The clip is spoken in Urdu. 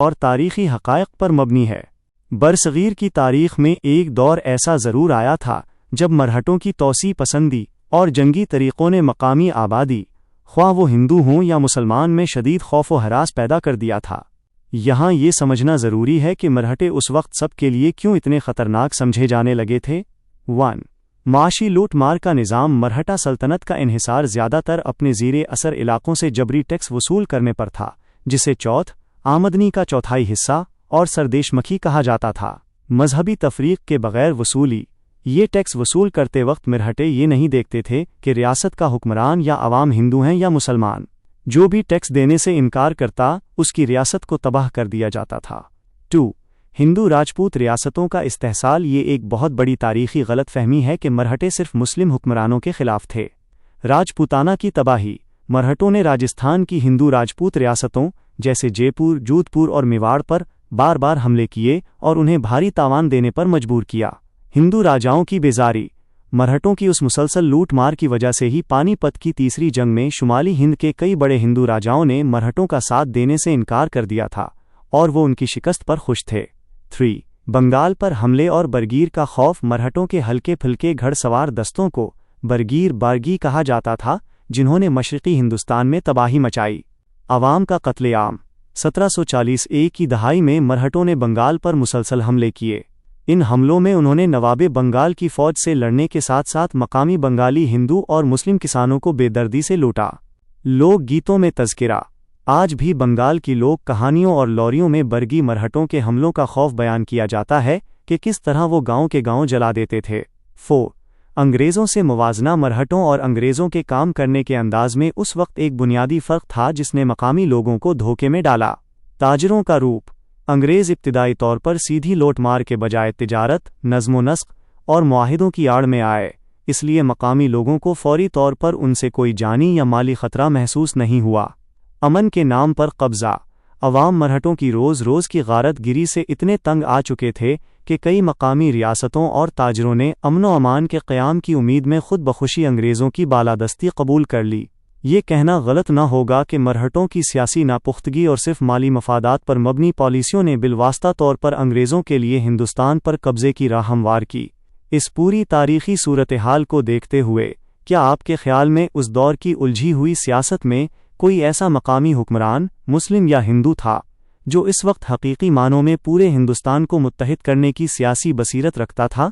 اور تاریخی حقائق پر مبنی ہے۔ برصغیر کی تاریخ میں ایک دور ایسا ضرور آیا تھا جب مرہٹوں کی توسیع پسندی اور جنگی طریقوں نے مقامی آبادی، خواہ وہ ہندو ہوں یا مسلمان، میں شدید خوف و ہراس پیدا کر دیا تھا۔ یہاں یہ سمجھنا ضروری ہے کہ مرہٹے اس وقت سب کے لیے کیوں اتنے خطرناک سمجھے جانے لگے تھے۔ 1. معاشی لوٹ مار کا نظام۔ مرہٹا سلطنت کا انحصار زیادہ تر اپنے زیر اثر علاقوں سے جبری ٹیکس وصول کرنے پر تھا، جسے چوتھ، آمدنی کا چوتھائی حصہ اور سردیش مکھی کہا جاتا تھا۔ مذہبی تفریق کے بغیر وصولی۔ یہ ٹیکس وصول کرتے وقت مرہٹے یہ نہیں دیکھتے تھے کہ ریاست کا حکمران یا عوام ہندو ہیں یا مسلمان۔ جو بھی ٹیکس دینے سے انکار کرتا اس کی ریاست کو تباہ کر دیا جاتا تھا۔ 2. ہندو راجپوت ریاستوں کا استحصال۔ یہ ایک بہت بڑی تاریخی غلط فہمی ہے کہ مرہٹے صرف مسلم حکمرانوں کے خلاف تھے۔ راجپوتانہ کی تباہی۔ مرہٹوں نے راجستھان کی ہندو راجپوت ریاستوں جیسے جے پور، جودھ پور اور میواڑ پر بار بار حملے کیے اور انہیں بھاری تاوان دینے پر مجبور کیا۔ ہندو راجاؤں کی بیزاری۔ مرہٹوں کی اس مسلسل لوٹ مار کی وجہ سے ہی پانی پت کی تیسری جنگ میں شمالی ہند کے کئی بڑے ہندو راجاؤں نے مرہٹوں کا ساتھ دینے سے انکار کر دیا تھا اور وہ ان کی شکست پر خوش تھے۔ 3. بنگال پر حملے اور برگیر کا خوف۔ مرہٹوں کے ہلکے پھلکے گھڑ سوار دستوں کو برگیر بارگی کہا جاتا تھا، جنہوں نے مشرقی ہندوستان میں تباہی مچائی۔ عوام کا قتل عام۔ 1740 کی دہائی میں مرہٹوں نے بنگال پر مسلسل حملے کیے۔ ان حملوں میں انہوں نے نواب بنگال کی فوج سے لڑنے کے ساتھ ساتھ مقامی بنگالی ہندو اور مسلم کسانوں کو بے دردی سے لوٹا۔ لوک گیتوں میں تذکرہ۔ آج بھی بنگال کی لوک کہانیوں اور لوریوں میں برگی مرہٹوں کے حملوں کا خوف بیان کیا جاتا ہے کہ کس طرح وہ گاؤں کے گاؤں جلا دیتے تھے۔ 4. انگریزوں سے موازنہ۔ مرہٹوں اور انگریزوں کے کام کرنے کے انداز میں اس وقت ایک بنیادی فرق تھا جس نے مقامی لوگوں کو دھوکے میں ڈالا۔ تاجروں کا روپ۔ انگریز ابتدائی طور پر سیدھی لوٹ مار کے بجائے تجارت، نظم و نسق اور معاہدوں کی آڑ میں آئے، اس لیے مقامی لوگوں کو فوری طور پر ان سے کوئی جانی یا مالی خطرہ محسوس نہیں ہوا۔ امن کے نام پر قبضہ۔ عوام مرہٹوں کی روز روز کی غارت گری سے اتنے تنگ آ چکے تھے کہ کئی مقامی ریاستوں اور تاجروں نے امن و امان کے قیام کی امید میں خود بخوشی انگریزوں کی بالادستی قبول کر لی۔ یہ کہنا غلط نہ ہوگا کہ مرہٹوں کی سیاسی ناپختگی اور صرف مالی مفادات پر مبنی پالیسیوں نے بالواسطہ طور پر انگریزوں کے لیے ہندوستان پر قبضے کی راہ ہموار کی۔ اس پوری تاریخی صورتحال کو دیکھتے ہوئے کیا آپ کے خیال میں اس دور کی الجھی ہوئی سیاست میں کوئی ایسا مقامی حکمران، مسلم یا ہندو تھا، جو اس وقت حقیقی معنوں میں پورے ہندوستان کو متحد کرنے کی سیاسی بصیرت رکھتا تھا؟